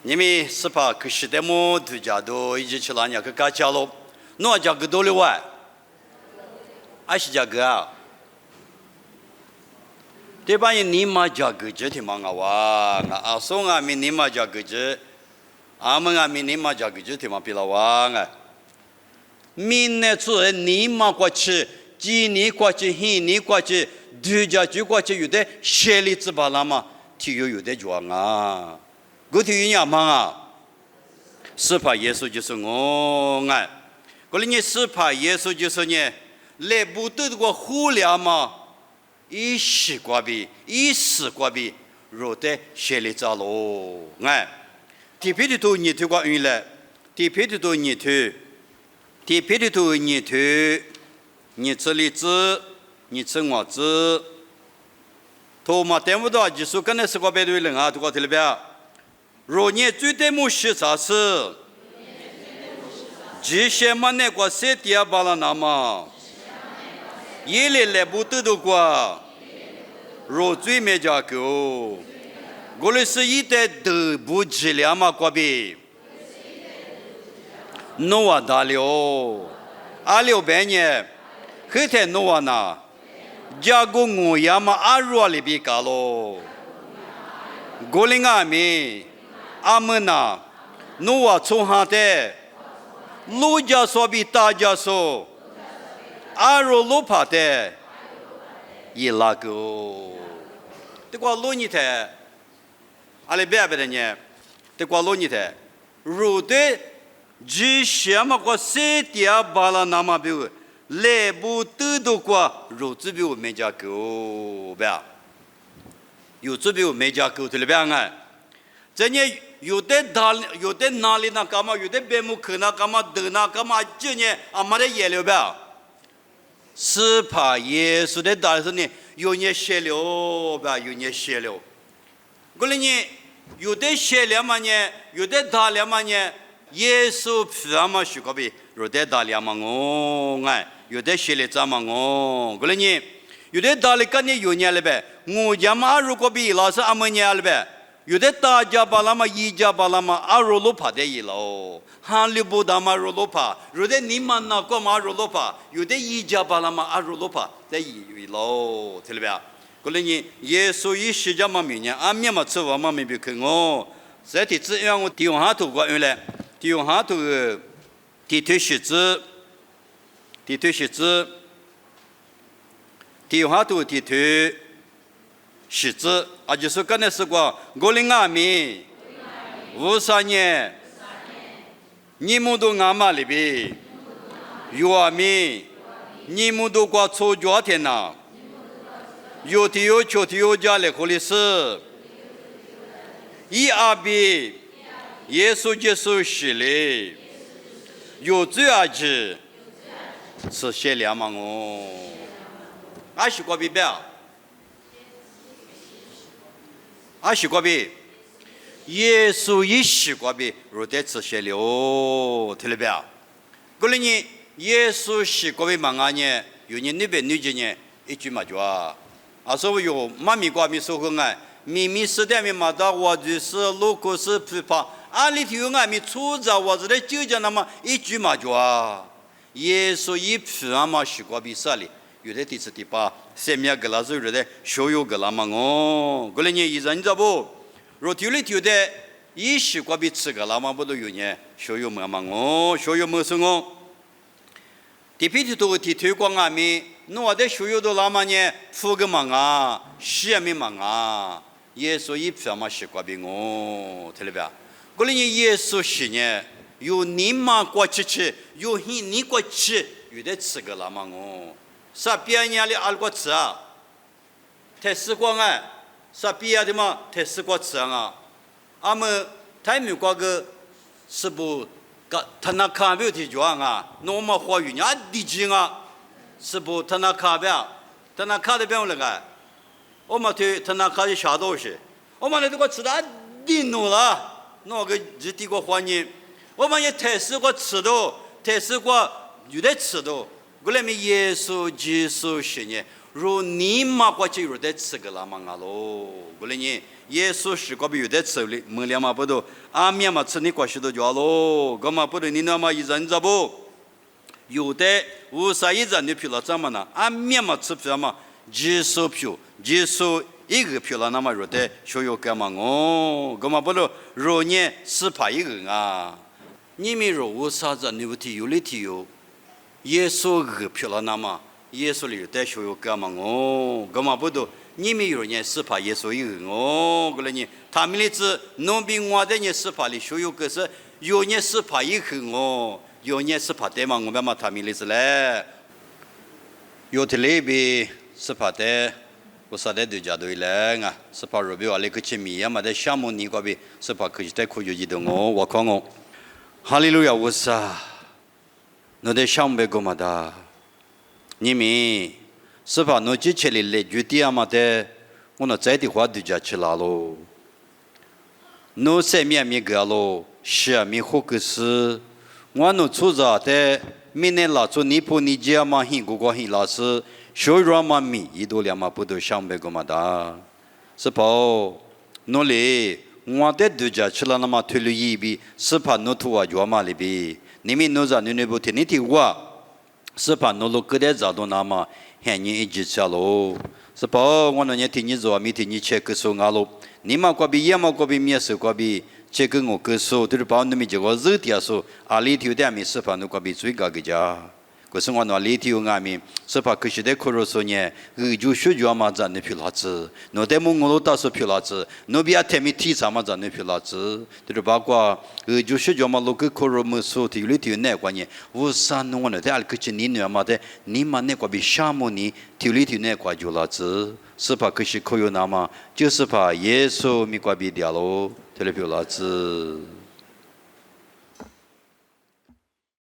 你们是怕可是的么？度假都一起去那年去干家喽？哪家个多了哇？还是家个啊？这帮人你妈家个这天忙啊哇！啊送啊咪你妈家个这，阿们啊咪你妈家个这天忙比了哇啊！明年做你妈过去，今年过去，明年过去，度假就过去有的设立子巴拉嘛，体育有的装啊，个体育也忙啊。是怕耶稣就是我啊，过了你是怕耶稣就是呢，来不得的个互联嘛。一时过比，一时过比，若得设立着喽，哎，地皮的都你推过运来，地皮的都你推，地皮的都你推，你吃荔枝，你吃我子，头嘛点不到，技术跟那是个别的人啊，都搞对了呗。若你最得么是啥事？这些嘛那个谁第巴了那么？夜里来不得的过。若最没家狗，我们是一代都不质量嘛，过比，弄完大了，2600年，后天弄完呐，家个我呀嘛2里比高喽，我们阿妹，阿们呐，弄完从下的，路家说比大家说，2路爬的，一拉个。这个路你睇，阿里别的呢？这个路你睇，如的只什么个世界巴拉那么比如来不得的个，如这比如没家狗呗，有这比如没家狗对了呗啊？这呢有的有的哪里那干嘛？有的别木可那干嘛得那干嘛？这呢阿妈的也了呗。是怕耶稣的大事呢，有人写了吧？有人写了。过来呢，有的写了嘛呢，有的打了嘛呢。耶稣皮啊嘛许个呗，有的打了嘛我哎，有的写了怎么我？过来呢，有的打了个呢有年了呗，我家嘛如果比老师阿么年了呗。有的大家巴拉嘛，一家巴拉嘛，阿罗罗帕的一喽，哈利布达嘛罗罗帕，有的你们那个嘛罗罗帕，有的一家巴拉嘛阿罗罗帕的一喽，听了没有？过来呢，耶稣一世界嘛明年，阿面嘛吃完嘛没别看我，这题只让我提用下头过原来，提用下头地推写字，地推写字，提用下头地推。是指啊，就是刚才说过，我的阿妹，53年，你们都阿妈里边，有阿妹，你们都过初家天呐，有的有秋的有家来可里是，一阿比，耶稣接受洗礼，有罪阿子，是写两嘛哦，阿是过比别。阿西瓜比，耶稣一西瓜比，如得吃些了，听了没有？过来呢，耶稣西瓜比忙啊呢，有人那边女子呢，一句嘛就啊，啊所以有妈咪瓜咪说过哎，咪咪是的咪嘛的，我就是路过是批判，安里头有俺咪出着我这里就讲那么一句嘛就啊，耶稣一批啊嘛西瓜比啥哩？有的第四第八，下面个老师有的学有个了嘛哦，过来呢，一人你知不？若丢里丢的，一时过比吃个了嘛不都有呢？学有么嘛哦，学有么是哦？第批的都提推广啊咪，我的学有的了嘛呢？付个嘛啊，是没嘛啊？耶稣一批嘛是过比哦，听了没？过来呢，耶稣是呢，有你嘛过去吃，有你过去，有的吃个了嘛哦。啥别人的阿个吃啊？太时光哎，啥别的嘛？太时光吃啊！阿们太没过个是不？个他那看不的讲啊，那么话语啊地精啊，是不？他那看不啊？他那看的变了个，我们对他那看的啥东西？我们那这个吃的地努了，那个日地个环境，我们也太时光吃的，太时光有的吃的。过来咪耶稣基督是呢，如你妈过去有的吃个啦嘛啊喽，过来呢，耶稣是个比有的手里，没两嘛不多，阿面嘛吃你过许多家咯，干嘛不多你那么一人着不？有的无啥一人的票了怎么呢？阿面嘛吃票嘛，接受票，接受一个票了那么热的，所有干嘛哦？干嘛不多？若年是怕一个啊？你们若无啥子你不提有的提有，耶稣个票了那么，耶稣里的所有干嘛哦？干嘛不多？你们有人是怕耶稣一个哦，个了呢？他们的子农民我的人是怕的，所有个是有人是怕一个哦，有人是怕的嘛，我们嘛他们的子嘞，有的那边是怕的，我啥的都家都来啊，是怕robi我那个去米呀嘛的项目你那边是怕可以在可以移动哦，我看哦，哈利路亚我啥，那的项目别个嘛的，你们。是吧？侬之前来决定嘛的，我那在的话就叫起来喽。侬上面没个喽，是没好个事。我侬出着的，明年拉出你婆你家嘛，很过过很老师，小软嘛米，一多两嘛不都上班个嘛的。是吧？侬嘞，我的就叫起来那么推了一笔，是怕侬图啊药嘛里边，你们侬在你不听你听话，是怕侬路个的找到那么。喊你一直下喽，是吧？我那年听你做，没听你切个手牙喽。你嘛过比，也嘛过比，面手过比，切个我个手，就是把你们这个热点手，啊里头的面是把侬过比最高个家。可是我那里头外面是把可惜的可罗说呢，就学校嘛在那皮拉子，那在蒙古到是皮拉子，那边他们体操嘛在那皮拉子，就是包括就学校嘛那个可罗么说的里头那关键，我啥弄呢？在那个今年嘛的，你们那个比项目呢，头里头那块就拉子，是把可惜可有那么，就是把耶稣米挂比掉喽，头里皮拉子。